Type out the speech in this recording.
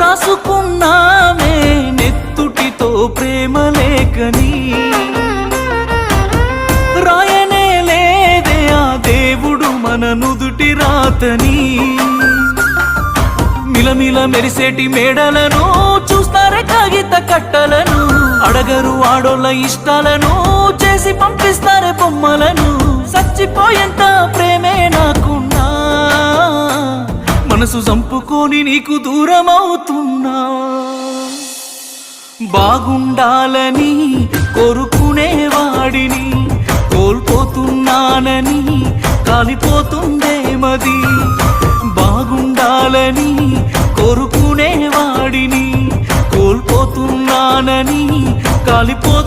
రాసుకున్నామే నెత్తుటితో ప్రేమ లేఖని, రాయనే లేదే ఆ దేవుడు మన నుదుటి రాతని. మిలమిల మెరిసేటి మేడలను చూస్తారే కాగిత కట్టలను, అడగరు ఆడోళ్ళ ఇష్టాలను చేసి పంపిస్తారే బొమ్మలను. చచ్చిపోయేంత ప్రేమే నాకున్నా, మనసు చంపుకొని నీకు దూరం అవుతున్నా. బాగుండాలని కోరుకునేవాడిని కోల్పోతున్నానని కాలిపోతుందే మది. బాగుండాలని కోరుకునేవాడిని కోల్పోతున్నానని కాలిపోతుందే